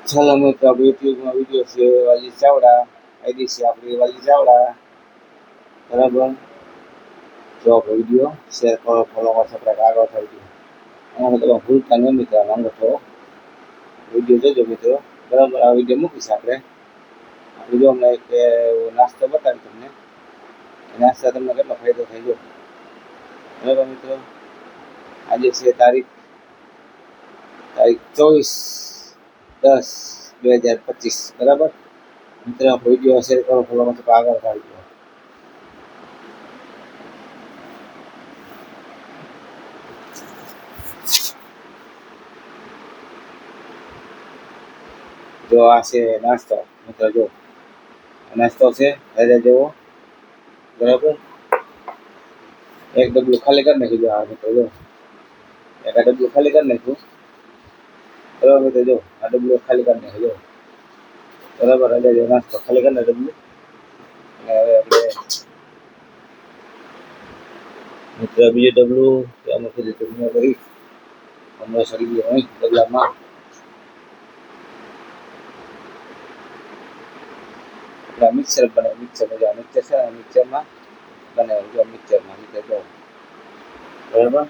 ચાલો મિત્રો આપણે યુટ્યુબમાં વિડીયો છે વાલી ચાવડા આઈડી છે આપણી વાલી ચાવડા બરાબર. જો આપણે વિડીયો શેર કરો ફોલો કરશો આપણે આગળ થઈ ગયું એમાં તમે ભૂલતા નહીં મિત્રો માંગો છો વિડીયો જોજો મિત્રો બરાબર. આ વિડીયો મૂકીશ આપણે જો અમને એક નાસ્તો બતાવી તમને નાસ્તા તમને કેટલો ફાયદો થઈ ગયો બરાબર મિત્રો. આજે છે તારીખ 24/10/2025 બરાબર. મિત્રો વિડીયો શેર કરો ફોલો કરશો આગળ થઈ ગયો. જો આ છે નાસ્તો મિત્રો. જો નાસ્તો છે રાજા જેવો બરાબર. એક ડબલું ખાલી કરી નાખ્યું. જો આ મિત્રો જો એક આ ડબલું ખાલી કરી નાખ્યું બરાબર મિત્રો. જો આ ડબલું ખાલી કરી નાખ્યું જો બરાબર. રાજા જેવો નાસ્તો ખાલી કરી નાખ્યો ડબલું. અને હવે આપણે મિત્ર બીજું ડબલું અમે સુધી ટૂંકમાં કરી હમણાં સરી ગયો અહીં ડબલામાં. મિક્સર બને મિક્સર જો મિક્સર છે મિક્સરમાં બને જો મિક્સરમાં રીતે જો બરાબર.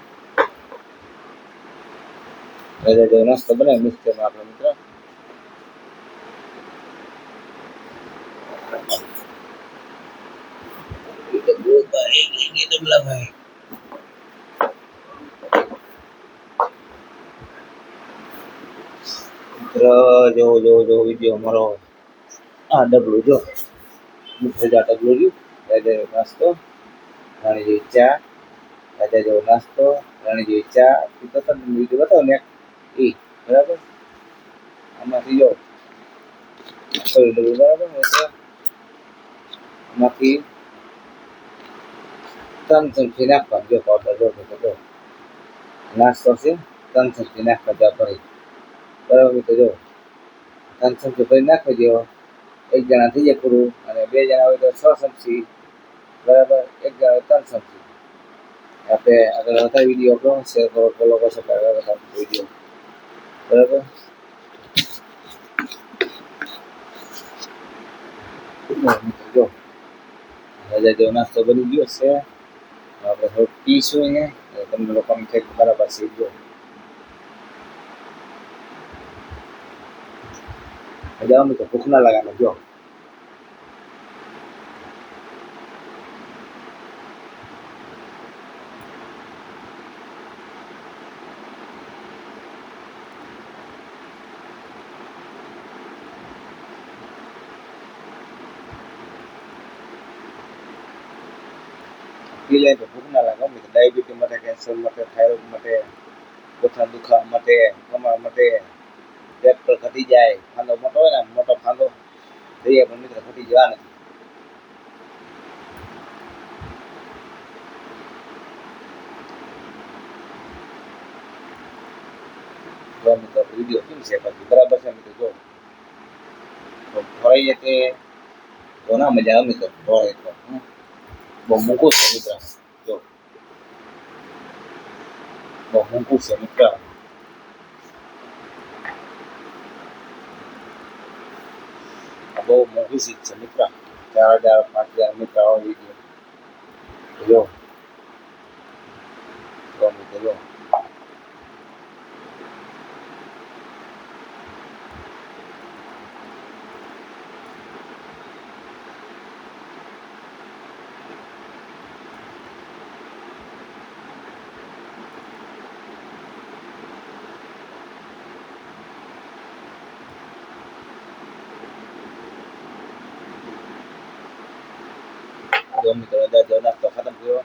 રાજા જેવો નાસ્તો બને મિક્સરમાં આપણે મિત્ર. જો વિડીયો મારો આ ડબલું જો રાજા ડબલું રહ્યું રાજા જેવો નાસ્તો રાણી જેવી ચા રાજા જેવો નાસ્તો રાણી જેવી ચા પીતો તો વિડીયો બતાવો ને એ બરાબર. આમાંથી જો ડબલું બરાબર આમાંથી 3 ચમચી નાખવાનું જો પાવડર જો નાસ્તો છે 3 ચમચી નાખવા જા ભરી બરાબર મિત્રો. જો 3 ચમચી ભરી નાખી દો એક જણા થઈ જાય પૂરું અને 2 જણા હોય તો 6 ચમચી બરાબર. એક જણા હોય 3 ચમચી. આપણે આગળ વધારે વિડીયો આપણો શેર કરો ફોલો કરશો વિડીયો બરાબર. જો રાજા જેવો નાસ્તો બની ગયો છે. આપણે થોડુંક પીશું અહીંયા તમને લોકોને કંઈક બરાબર શીખજો જાઓ મિત્રો. ભૂખ ના લાગે જો પી લે તો ભૂખ ના લાગે મિત્રો. ડાયાબિટીસ માટે કેન્સર માટે થાઇરોઇડ માટે ગોઠણ દુખાવા માટે કમર માટે પેટ પર ઘટી જાય ફાંદો મોટો હોય ને મોટો ફાંદો જઈએ પણ મિત્રો ઘટી જવા નથી. જો મિત્રો વિડીયો કેમ છે પછી બરાબર છે મિત્રો. જો ફોરાઈ જાય તે તો ના મજા આવે મિત્રો. ફોરાય તો બહુ મૂકું છે મિત્ર. જો બહુ મૂકું છે મિત્ર. બહુ મોંઘી ચીજ છે મિત્ર. 4,000 5,000 મિત્ર આવો વિડીયો જો મિત્ર. જો મિત્રો રાજા નાસ્તો ખતમ કર્યો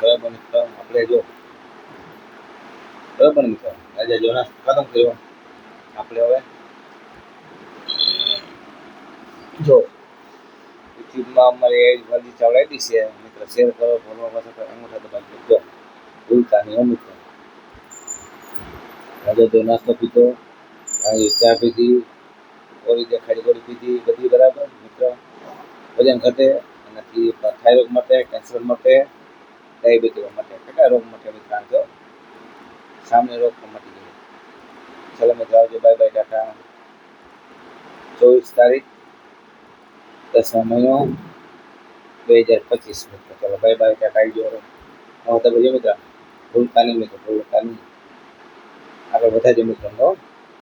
બરાબર મિત્રો. આપણે જો બરાબર મિત્રો રાજા જેવો નાસ્તો ખતમ કર્યો આપણે. હવે જો યુટ્યુબમાં અમારી વાલી ચાવડા આઈડી છે મિત્રો. શેર કરો ફોલો કરશો અંગૂઠા દબાવી જો ભૂલતા નહીં મિત્રો. રાજા જેવો નાસ્તો પીતો ચા પીધી ઓરી ખાડી ગોળી પીધી બધી બરાબર મિત્રો. વજન ઘટે એનાથી થાઇરોઇડ માટે કેન્સર માટે ડાયાબિટીસ માટે કેટલા રોગ માટે મિત્રો સામે રોગ મટી ગયો. ચલો મિત્રો આવજો બાય બાય ટાટા. 24 તારીખ 10મો મહિનો 2025 મિત્રો. ચલો બાય બાય, ટાટા ગયો. હવે તમે જો મિત્રો ભૂલતા નહીં, મિત્રો ભૂલતા નહીં, આગળ વધારજો મિત્રો.